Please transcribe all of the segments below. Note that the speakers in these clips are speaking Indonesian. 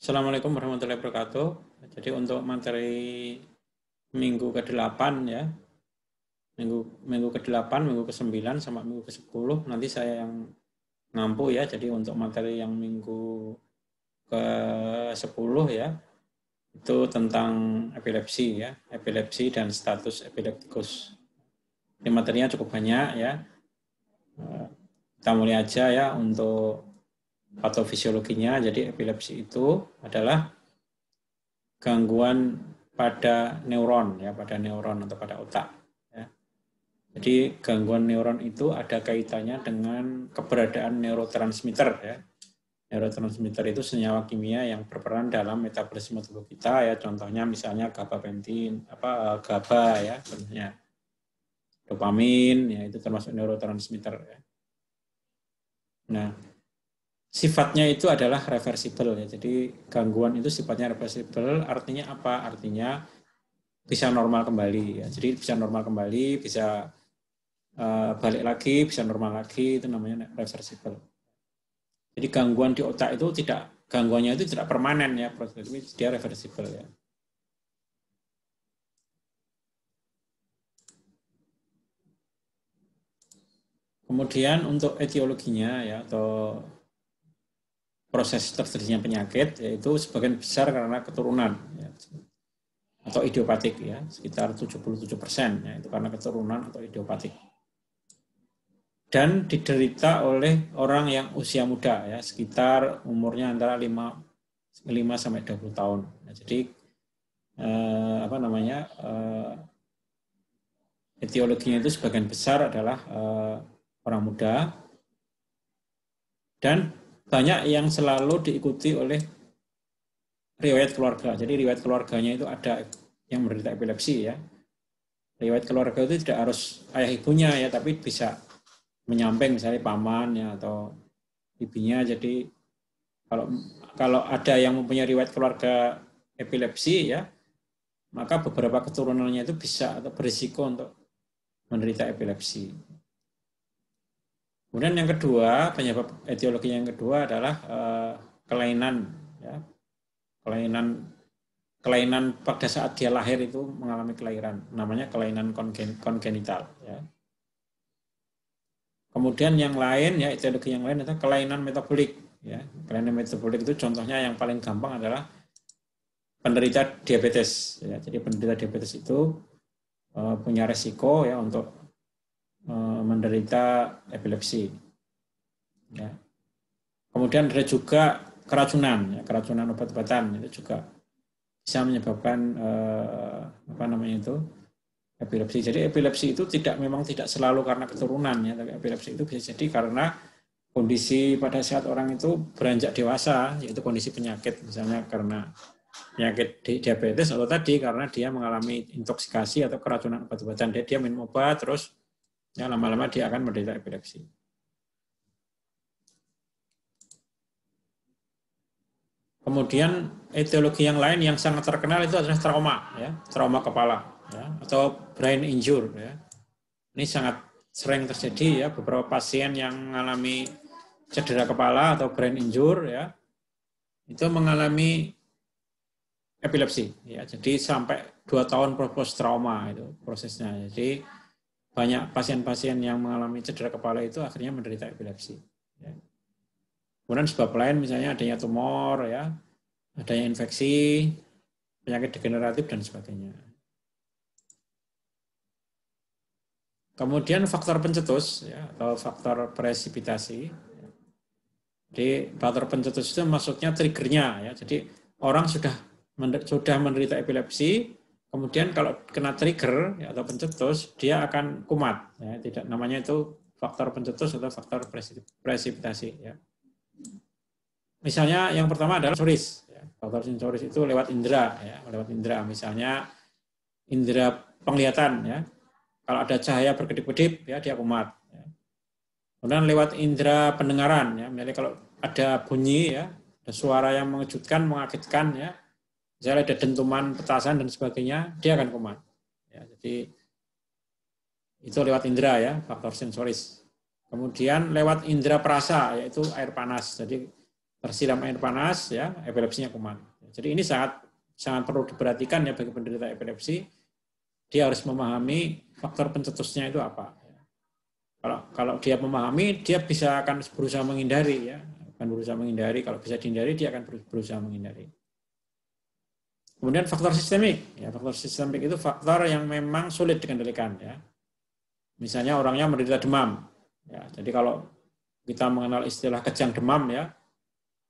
Assalamualaikum warahmatullahi wabarakatuh. Jadi untuk materi minggu ke-8 ya, minggu ke-8, minggu ke-9 sama minggu ke-10 nanti saya yang ngampu ya. Jadi untuk materi yang minggu ke-10 ya, itu tentang epilepsi ya, epilepsi dan status epileptikus. Ini materinya cukup banyak ya. Kita mulai aja ya untuk patofisiologinya. Jadi epilepsi itu adalah gangguan pada neuron ya, pada neuron atau pada otak ya. Jadi gangguan neuron itu ada kaitannya dengan keberadaan neurotransmitter ya. Neurotransmitter itu senyawa kimia yang berperan dalam metabolisme tubuh kita ya. Contohnya misalnya gabapentin, GABA ya, contohnya dopamin ya, itu termasuk neurotransmitter ya. Nah, sifatnya itu adalah reversible ya. Jadi gangguan itu sifatnya reversible, artinya apa? Artinya bisa normal kembali ya. Jadi bisa normal kembali, bisa balik lagi, bisa normal lagi, itu namanya reversible. Jadi gangguan di otak itu gangguannya itu tidak permanen ya, tapi dia reversible ya. Kemudian untuk etiologinya ya, atau proses terjadinya penyakit, yaitu sebagian besar karena keturunan ya, atau idiopatik ya, sekitar 77% ya, itu karena keturunan atau idiopatik. Dan diderita oleh orang yang usia muda ya, sekitar umurnya antara 5 sampai 20 tahun. Nah, jadi etiologinya itu sebagian besar adalah orang muda, dan banyak yang selalu diikuti oleh riwayat keluarga. Jadi riwayat keluarganya itu ada yang menderita epilepsi ya. Riwayat keluarga itu tidak harus ayah ibunya ya, tapi bisa menyamping misalnya paman ya atau bibinya. Jadi kalau ada yang mempunyai riwayat keluarga epilepsi ya, maka beberapa keturunannya itu bisa atau berisiko untuk menderita epilepsi. Kemudian yang kedua, penyebab etiologi yang kedua adalah kelainan ya. Kelainan pada saat dia lahir itu mengalami kelainan, namanya kelainan kongenital ya. Kemudian yang lain ya, etiologi yang lain adalah kelainan metabolik ya. Kelainan metabolik itu contohnya yang paling gampang adalah penderita diabetes ya. Jadi penderita diabetes itu punya resiko ya untuk menderita epilepsi ya. Kemudian ada juga keracunan ya, keracunan obat-obatan itu juga bisa menyebabkan epilepsi. Jadi epilepsi itu memang tidak selalu karena keturunan ya, tapi epilepsi itu bisa jadi karena kondisi pada saat orang itu beranjak dewasa, yaitu kondisi penyakit, misalnya karena penyakit diabetes atau tadi karena dia mengalami intoksikasi atau keracunan obat-obatan. Dia minum obat terus ya lama-lama dia akan menderita epilepsi. Kemudian etiologi yang lain yang sangat terkenal itu adalah trauma ya, trauma kepala ya, atau brain injury ya. Ini sangat sering terjadi ya, beberapa pasien yang mengalami cedera kepala atau brain injury ya, itu mengalami epilepsi ya. Jadi sampai 2 tahun post trauma itu prosesnya. Jadi banyak pasien-pasien yang mengalami cedera kepala itu akhirnya menderita epilepsi ya. Kemudian sebab lain misalnya adanya tumor ya, adanya infeksi, penyakit degeneratif dan sebagainya. Kemudian faktor pencetus ya, atau faktor presipitasi. Jadi faktor pencetus itu maksudnya triggernya ya. Jadi orang sudah menderita epilepsi, kemudian kalau kena trigger ya, atau pencetus, dia akan kumat ya. Tidak, namanya itu faktor pencetus atau faktor presipitasi ya. Misalnya yang pertama adalah sensoris ya. Faktor sensoris itu lewat indera ya, lewat indera. Misalnya indera penglihatan ya. Kalau ada cahaya berkedip-kedip ya dia kumat ya. Kemudian lewat indera pendengaran ya, misalnya kalau ada bunyi ya, ada suara yang mengejutkan, mengagetkan ya, misalnya ada dentuman, petasan dan sebagainya, dia akan kumat ya. Jadi itu lewat indera ya, faktor sensoris. Kemudian lewat indera perasa, yaitu air panas. Jadi tersiram air panas, ya, epilepsinya kumat. Jadi ini sangat perlu diperhatikan ya bagi penderita epilepsi. Dia harus memahami faktor pencetusnya itu apa. Kalau dia memahami, dia akan berusaha menghindari, ya, akan berusaha menghindari. Kalau bisa dihindari, dia akan berusaha menghindari. Kemudian faktor sistemik, ya, faktor sistemik itu faktor yang memang sulit dikendalikan, ya. Misalnya orangnya menderita demam, ya. Jadi kalau kita mengenal istilah kejang demam, ya,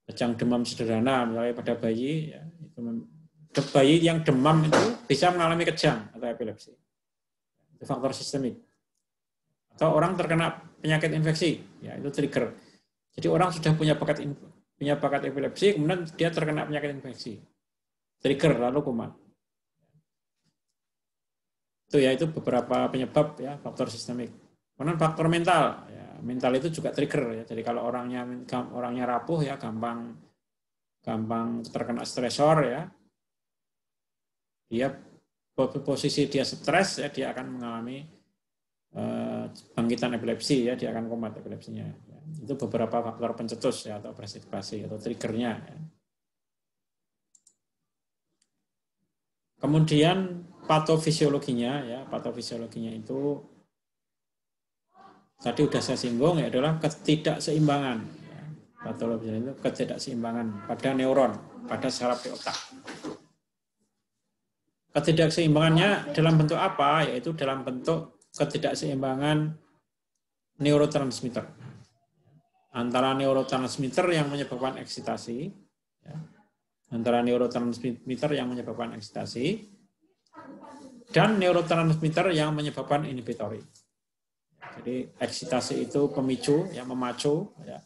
kejang demam sederhana, misalnya pada bayi, ya, itu bayi yang demam itu bisa mengalami kejang atau epilepsi. Itu faktor sistemik. Atau orang terkena penyakit infeksi, ya, itu trigger. Jadi orang sudah punya bakat epilepsi, kemudian dia terkena penyakit infeksi, trigger lalu kumat. Itu ya, itu beberapa penyebab, ya, faktor sistemik. Kemudian faktor mental, ya, mental itu juga trigger, ya. Jadi kalau orangnya rapuh, ya, gampang terkena stresor, ya, dia posisi dia stres, ya, dia akan mengalami bangkitan epilepsi, ya, dia akan kumat epilepsinya. Ya. Itu beberapa faktor pencetus, ya, atau presipitasi atau triggernya. Ya. Kemudian patofisiologinya, ya, patofisiologinya itu tadi sudah saya singgung, ya, adalah ketidakseimbangan. Ya. Patologi itu ketidakseimbangan pada neuron, pada saraf di otak. Ketidakseimbangannya dalam bentuk apa? Yaitu dalam bentuk ketidakseimbangan neurotransmitter. Antara neurotransmitter yang menyebabkan eksitasi, ya, antara neurotransmitter yang menyebabkan eksitasi dan neurotransmitter yang menyebabkan inhibitori. Jadi eksitasi itu pemicu, yang memacu, ya.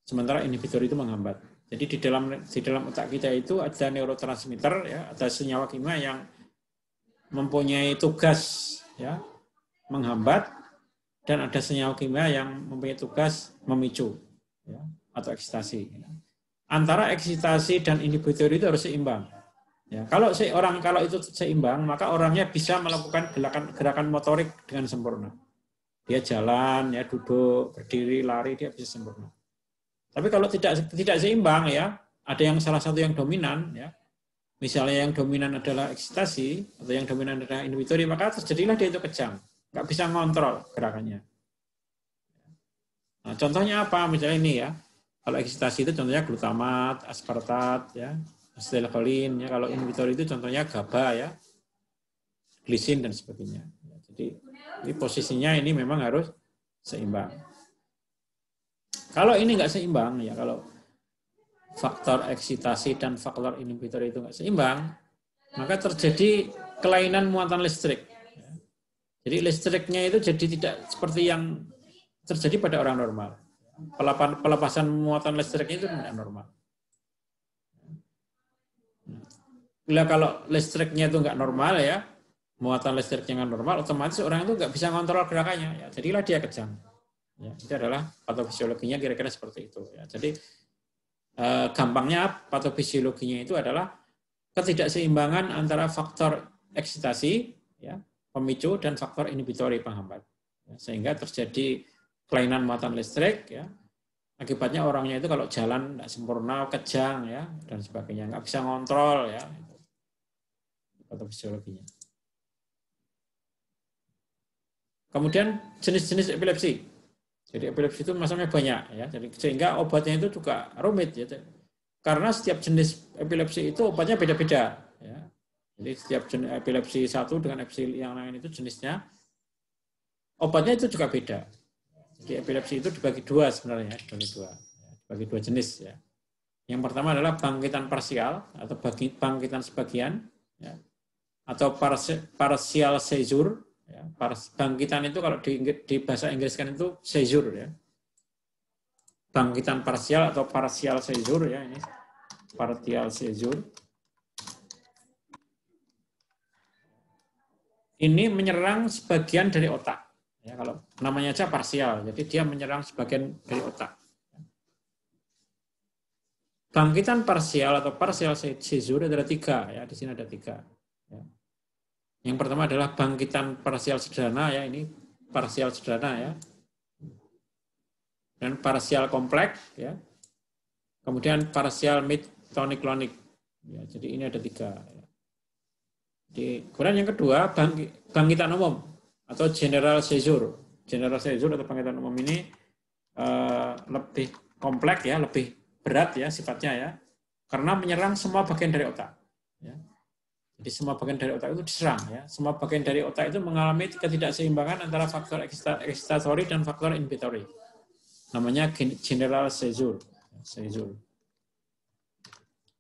Sementara inhibitori itu menghambat. Jadi di dalam otak kita itu ada neurotransmitter, ya, ada senyawa kimia yang mempunyai tugas, ya, menghambat, dan ada senyawa kimia yang mempunyai tugas memicu, ya, atau eksitasi. Antara eksitasi dan inhibitori itu harus seimbang. Ya, kalau itu seimbang, maka orangnya bisa melakukan gerakan motorik dengan sempurna. Dia jalan, ya, duduk, berdiri, lari, dia bisa sempurna. Tapi kalau tidak seimbang, ya, ada yang salah satu yang dominan, ya. Misalnya yang dominan adalah eksitasi atau yang dominan adalah inhibitori, maka terjadilah dia itu kejang, nggak bisa ngontrol gerakannya. Nah, contohnya apa? Misalnya ini, ya, kalau eksitasi itu contohnya glutamat, aspartat, ya, acetylcholine, ya. Kalau inhibitori itu contohnya GABA, ya, glisin dan sebagainya. Jadi ini posisinya ini memang harus seimbang. Kalau ini nggak seimbang, ya, kalau faktor eksitasi dan faktor inhibitor itu nggak seimbang, maka terjadi kelainan muatan listrik. Jadi listriknya itu jadi tidak seperti yang terjadi pada orang normal. Pelepasan muatan listriknya itu tidak normal. Bila kalau listriknya itu nggak normal, ya, muatan listriknya nggak normal, otomatis orang itu nggak bisa ngontrol gerakannya. Ya, jadilah dia kejang. Ya, itu adalah patofisiologinya kira-kira seperti itu. Ya, jadi gampangnya patofisiologinya itu adalah ketidakseimbangan antara faktor eksitasi, ya, pemicu, dan faktor inhibitori penghambat, ya, sehingga terjadi kelainan muatan listrik, ya. Akibatnya orangnya itu kalau jalan tidak sempurna, kejang, ya, dan sebagainya, nggak bisa ngontrol, ya. Patofisiologinya. Kemudian jenis-jenis epilepsi. Jadi epilepsi itu macamnya banyak, ya. Jadi sehingga obatnya itu juga rumit, ya. Karena setiap jenis epilepsi itu obatnya beda-beda, ya. Jadi setiap jenis epilepsi satu dengan epilepsi yang lain itu jenisnya obatnya itu juga beda. Jadi epilepsi itu dibagi dua sebenarnya, dibagi dua jenis, ya. Yang pertama adalah bangkitan parsial atau bangkitan sebagian, ya. Atau partial seizure. Ya, bangkitan itu kalau di bahasa Inggris kan itu seizure, ya. Bangkitan parsial atau partial seizure, ya, ini partial seizure. Ini menyerang sebagian dari otak. Ya, kalau namanya aja parsial, jadi dia menyerang sebagian dari otak. Bangkitan parsial atau partial seizure ada tiga, ya, di sini ada tiga. Ya. Yang pertama adalah bangkitan parsial sederhana, ya, ini parsial sederhana, ya. Dan parsial kompleks, ya. Kemudian partial mid tonic clonic. Ya, jadi ini ada 3. Kemudian yang kedua, bangkitan umum atau general seizure. General seizure atau bangkitan umum ini lebih kompleks ya, lebih berat ya sifatnya ya, karena menyerang semua bagian dari otak. Ya. Jadi semua bagian dari otak itu diserang ya. Semua bagian dari otak itu mengalami ketidakseimbangan antara faktor excitatory dan faktor inhibitory. Namanya general seizure.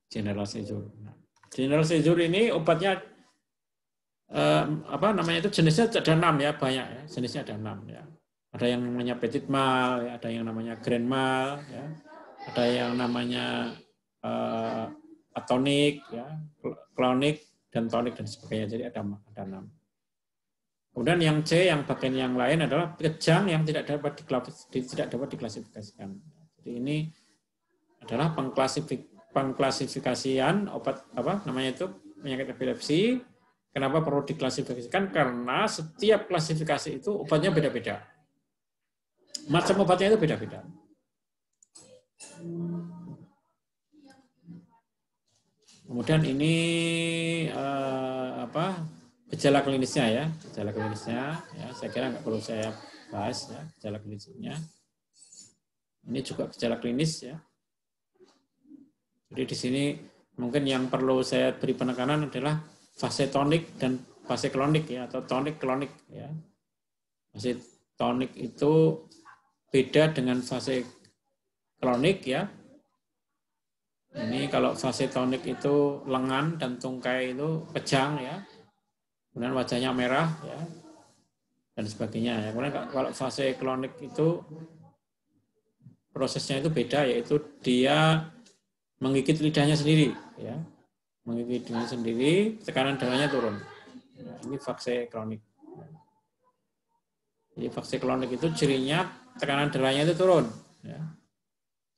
General seizure. General seizure ini obatnya itu jenisnya ada 6 ya, banyak ya. Jenisnya ada 6 ya. Ada yang namanya petit mal, ya, ada yang namanya grand mal, ya. Ada yang namanya atonik, ya, klonik dan tonik dan sebagainya. Jadi ada 6. Kemudian yang C, yang bagian yang lain adalah kejang yang tidak dapat diklasifikasikan. Jadi ini adalah pengklasifikasian obat penyakit epilepsi. Kenapa perlu diklasifikasikan? Karena setiap klasifikasi itu obatnya beda-beda. Macam obatnya itu beda-beda. Kemudian ini gejala klinisnya ya, gejala klinisnya ya, saya kira nggak perlu saya bahas ya, gejala klinisnya. Ini juga gejala klinis ya. Jadi di sini mungkin yang perlu saya beri penekanan adalah fase tonik dan fase klonik ya, atau tonik klonik ya. Fase tonik itu beda dengan fase klonik ya. Ini kalau fase tonik itu lengan dan tungkai itu kejang ya. Kemudian wajahnya merah ya, dan sebagainya ya. Kemudian kalau fase klonik itu prosesnya itu beda, yaitu dia menggigit lidahnya sendiri ya, menggigit lidahnya sendiri, tekanan darahnya turun. Ya, ini fase klonik. Jadi fase klonik itu cirinya tekanan darahnya itu turun ya.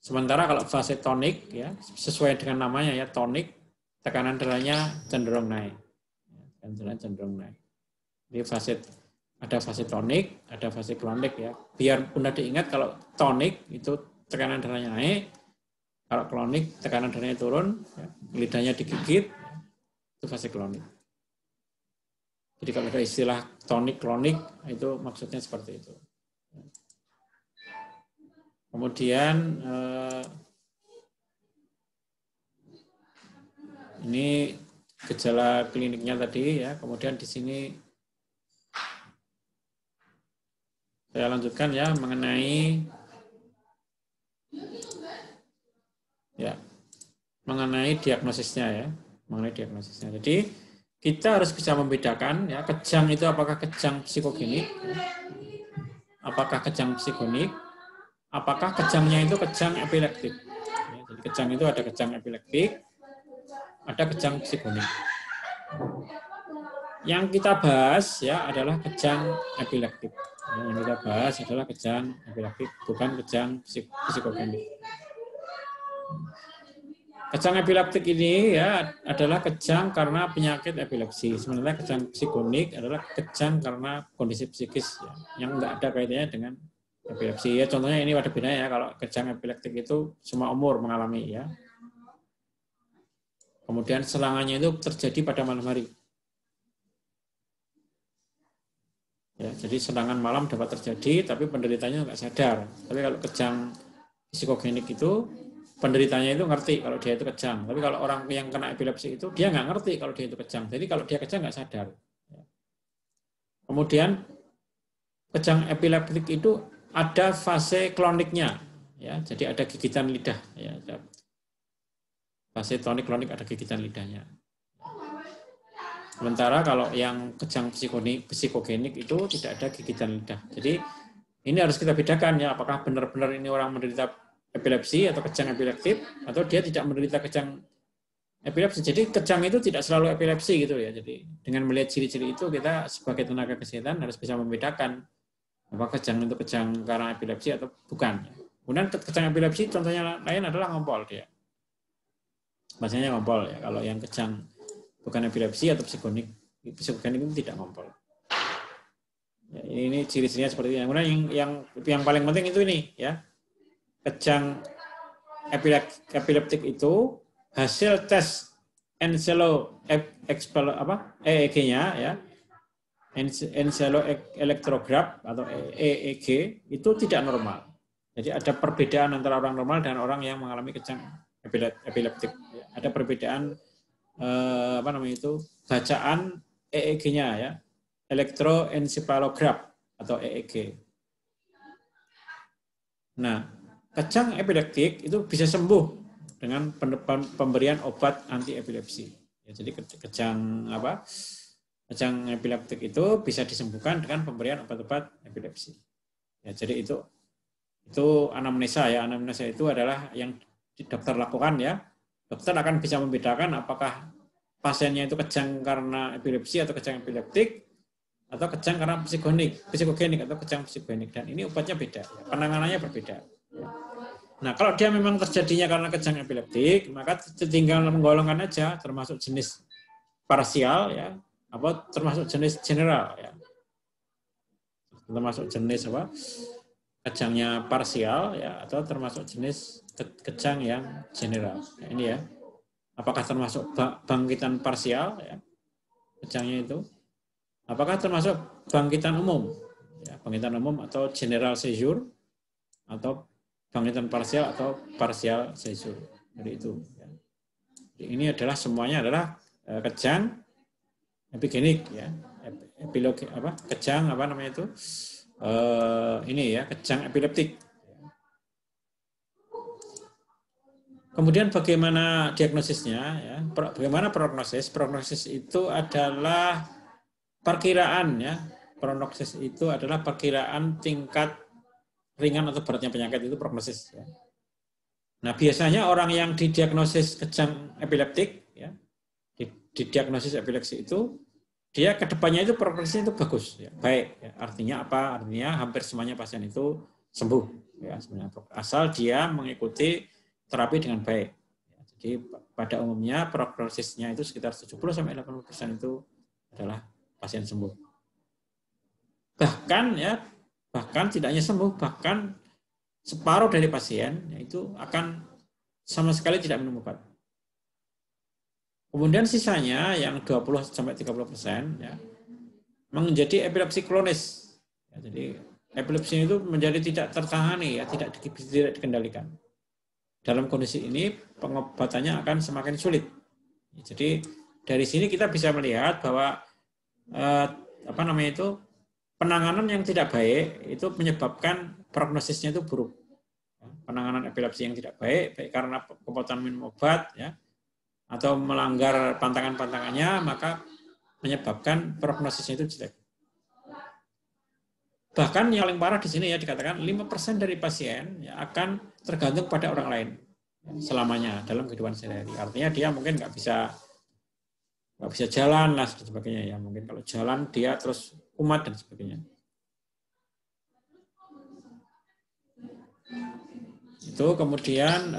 Sementara kalau fase tonik ya, sesuai dengan namanya ya, tonik, tekanan darahnya cenderung naik. Cenderung naik. Jadi ada fase tonik, ada fase klonik ya. Biar mudah diingat, kalau tonik itu tekanan darahnya naik, kalau klonik tekanan darahnya turun, ya, lidahnya digigit, itu fase klonik. Jadi kalau ada istilah tonik klonik itu maksudnya seperti itu. Kemudian ini gejala kliniknya tadi ya. Kemudian di sini saya lanjutkan ya mengenai diagnosisnya ya, mengenai diagnosisnya. Jadi kita harus bisa membedakan ya, kejang itu apakah kejang psikogenik, apakah kejang psikonik, apakah kejangnya itu kejang epileptik. Ya, jadi kejang itu ada kejang epileptik, ada kejang psikonik. Yang kita bahas ya adalah kejang epileptik. Yang kita bahas adalah kejang epileptik, bukan kejang psikogenik. Kejang epileptik ini ya adalah kejang karena penyakit epilepsi. Sementara kejang psikonik adalah kejang karena kondisi psikis ya, yang enggak ada kaitannya dengan epilepsi. Ya, contohnya ini ada bedanya ya, kalau kejang epileptik itu semua umur mengalami ya. Kemudian serangannya itu terjadi pada malam hari. Ya, jadi serangan malam dapat terjadi, tapi penderitanya nggak sadar. Tapi kalau kejang psikogenik itu penderitanya itu ngerti kalau dia itu kejang. Tapi kalau orang yang kena epilepsi itu dia nggak ngerti kalau dia itu kejang. Jadi kalau dia kejang nggak sadar. Kemudian kejang epileptik itu ada fase kloniknya, ya. Jadi ada gigitan lidah. Ya, fase tonik klonik ada gigitan lidahnya. Sementara kalau yang kejang psikogenik itu tidak ada gigitan lidah. Jadi ini harus kita bedakan ya, apakah benar-benar ini orang menderita epilepsi atau kejang epileptik, atau dia tidak menderita kejang epilepsi. Jadi kejang itu tidak selalu epilepsi gitu ya. Jadi dengan melihat ciri-ciri itu kita sebagai tenaga kesehatan harus bisa membedakan apakah kejang itu kejang karena epilepsi atau bukan. Kemudian kejang epilepsi contohnya lain adalah ngompol dia. Bahasanya ngompol ya. Kalau yang kejang bukan epilepsi atau psikogenik itu tidak ngompol. Ya, ini ciri-cirinya seperti ini. Kemudian yang paling penting itu ini ya. Kejang epileptik itu hasil tes EEG-nya ya, encephalograph atau EEG itu tidak normal. Jadi ada perbedaan antara orang normal dan orang yang mengalami kejang epileptik. Ada perbedaan bacaan EEG-nya ya, elektroencephalograph atau EEG. Nah, kejang epileptik itu bisa sembuh dengan pemberian obat anti epilepsi. Ya, jadi kejang epileptik itu bisa disembuhkan dengan pemberian obat-obat epilepsi. Ya, jadi itu anamnesa ya. Anamnesa itu adalah yang dokter lakukan ya. Dokter akan bisa membedakan apakah pasiennya itu kejang karena epilepsi atau kejang epileptik atau kejang karena psikogenik atau kejang psikogenik, dan ini obatnya beda, penanganannya berbeda. Nah, kalau dia memang terjadinya karena kejang epileptik, maka tinggal menggolongkan aja termasuk jenis parsial ya, apa termasuk jenis general ya. Termasuk jenis apa? Kejangnya parsial ya, atau termasuk jenis kejang yang general. Nah, ini ya. Apakah termasuk bangkitan parsial ya? Kejangnya itu. Apakah termasuk bangkitan umum? Ya, bangkitan umum atau general seizure atau bangkitan parsial atau parsial seizure. Jadi itu. Ya. Ini adalah semuanya adalah kejang epigenik ya. Kejang itu? Ini ya, kejang epileptik. Kemudian bagaimana diagnosisnya ya? Bagaimana prognosis? Prognosis itu adalah perkiraan ya. Prognosis itu adalah perkiraan tingkat ringan atau beratnya penyakit, itu prognosis ya. Nah, biasanya orang yang didiagnosis kejang epileptik ya, didiagnosis epilepsi itu dia kedepannya itu prognosisnya itu bagus ya, baik ya. Artinya apa? Artinya hampir semuanya pasien itu sembuh ya sebenarnya, asal dia mengikuti terapi dengan baik ya. Jadi pada umumnya prognosisnya itu sekitar 70-80% itu adalah pasien sembuh. Bahkan tidak hanya sembuh, bahkan separuh dari pasien yaitu akan sama sekali tidak minum obat. Kemudian sisanya yang 20-30% ya menjadi epilepsi kronis. Ya, jadi epilepsi itu menjadi tidak tertangani ya, tidak dikendalikan. Dalam kondisi ini pengobatannya akan semakin sulit. Jadi dari sini kita bisa melihat bahwa penanganan yang tidak baik itu menyebabkan prognosisnya itu buruk. Penanganan epilepsi yang tidak baik karena kepatuhan minum obat ya, atau melanggar pantangan-pantangannya, maka menyebabkan prognosisnya itu jelek. Bahkan yang paling parah di sini ya dikatakan 5% dari pasien ya akan tergantung pada orang lain selamanya dalam kehidupan sehari-hari. Artinya dia mungkin nggak bisa jalan lah dan sebagainya ya. Mungkin kalau jalan dia terus kumat dan sebagainya. Itu kemudian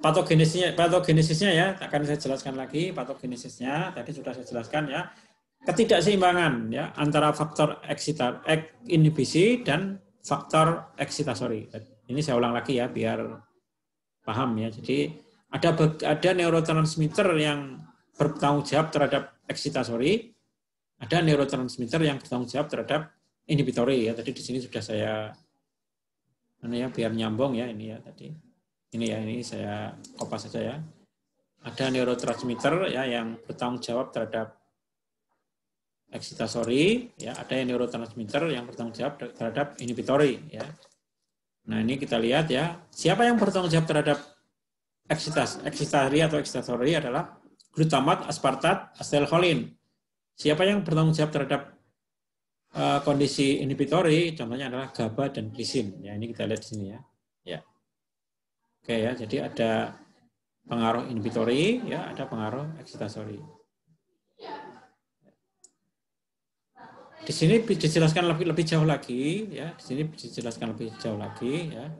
patogenesisnya ya akan saya jelaskan lagi. Patogenesisnya tadi sudah saya jelaskan ya, ketidakseimbangan ya antara faktor inhibisi dan faktor eksitasori. Ini saya ulang lagi ya biar paham ya. Jadi ada neurotransmitter yang bertanggung jawab terhadap eksitasori, ada neurotransmitter yang bertanggung jawab terhadap inhibitori ya. Tadi di sini sudah saya biar nyambung ya ini ya tadi. Ini saya kopas saja ya. Ada neurotransmitter ya yang bertanggung jawab terhadap eksitasori ya, ada yang neurotransmitter yang bertanggung jawab terhadap inhibitori ya. Nah, ini kita lihat ya, siapa yang bertanggung jawab terhadap eksitasori atau eksitasori adalah glutamat, aspartat, asetilholin. Siapa yang bertanggung jawab terhadap kondisi inhibitori, contohnya adalah GABA dan glisin. Ya, ini kita lihat di sini ya. Ya. Oke ya, jadi ada pengaruh inhibitori, ya, ada pengaruh eksitasori. Di sini dijelaskan lebih jauh lagi, ya. Di sini dijelaskan lebih jauh lagi, ya.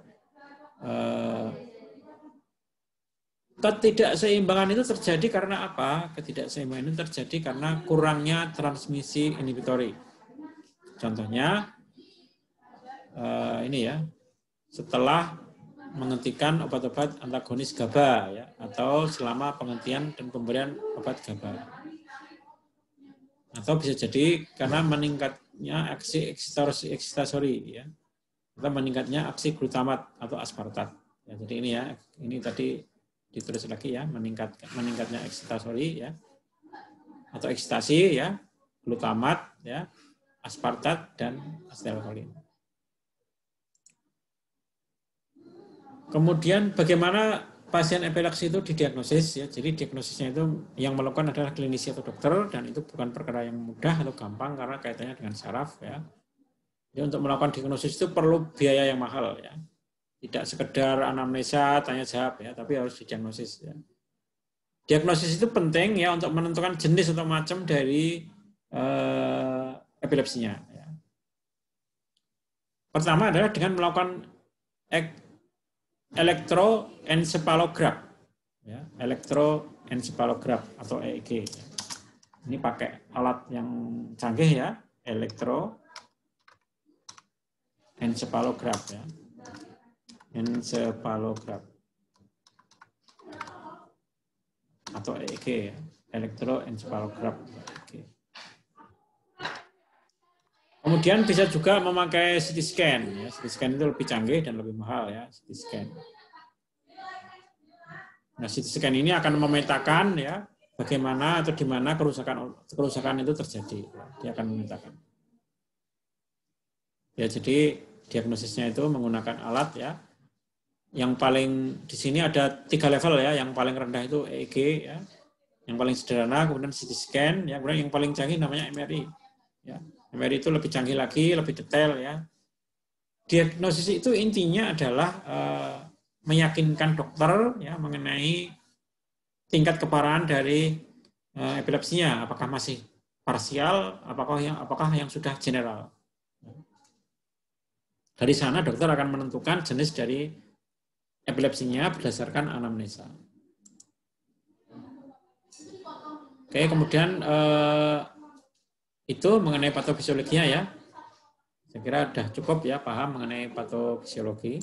Ketidakseimbangan itu terjadi karena apa? Ketidakseimbangan itu terjadi karena kurangnya transmisi inhibitori. Contohnya ini ya, setelah menghentikan obat-obat antagonis GABA ya, atau selama penghentian dan pemberian obat GABA. Atau bisa jadi karena meningkatnya aksi eksitasi ya, atau meningkatnya aksi glutamat atau aspartat. Ya, jadi ini ya, ini tadi ditulis lagi ya, meningkatnya eksitasi ya, atau ekstasi ya, glutamat ya, aspartat dan asetilkolin. Kemudian bagaimana pasien epilepsi itu didiagnosis ya. Jadi diagnosisnya itu yang melakukan adalah klinisi atau dokter, dan itu bukan perkara yang mudah atau gampang karena kaitannya dengan saraf ya. Jadi untuk melakukan diagnosis itu perlu biaya yang mahal ya. Tidak sekedar anamnesa, tanya jawab ya, tapi harus didiagnosis ya. Diagnosis itu penting ya untuk menentukan jenis atau macam dari epilepsinya ya. Pertama adalah dengan melakukan elektroencephalograph ya, elektroencephalograph atau EEG. Ini pakai alat yang canggih ya, elektroencephalograph ya. Encephalograph atau EEG ya, elektroencephalograph. Kemudian bisa juga memakai CT scan ya. CT scan itu lebih canggih dan lebih mahal ya, CT scan. Nah, CT scan ini akan memetakan ya bagaimana atau di mana kerusakan itu terjadi. Dia akan memetakan. Ya, jadi diagnosisnya itu menggunakan alat ya. Yang paling di sini ada 3 level ya. Yang paling rendah itu EEG ya. Yang paling sederhana, kemudian CT scan ya, kemudian yang paling canggih namanya MRI ya. MRI itu lebih canggih lagi, lebih detail ya. Diagnosis itu intinya adalah meyakinkan dokter ya mengenai tingkat keparahan dari epilepsinya, apakah masih parsial, apakah yang sudah general. Dari sana dokter akan menentukan jenis dari epilepsinya berdasarkan anamnesa. Oke, kemudian itu mengenai patofisiologinya ya. Saya kira sudah cukup ya paham mengenai patofisiologi.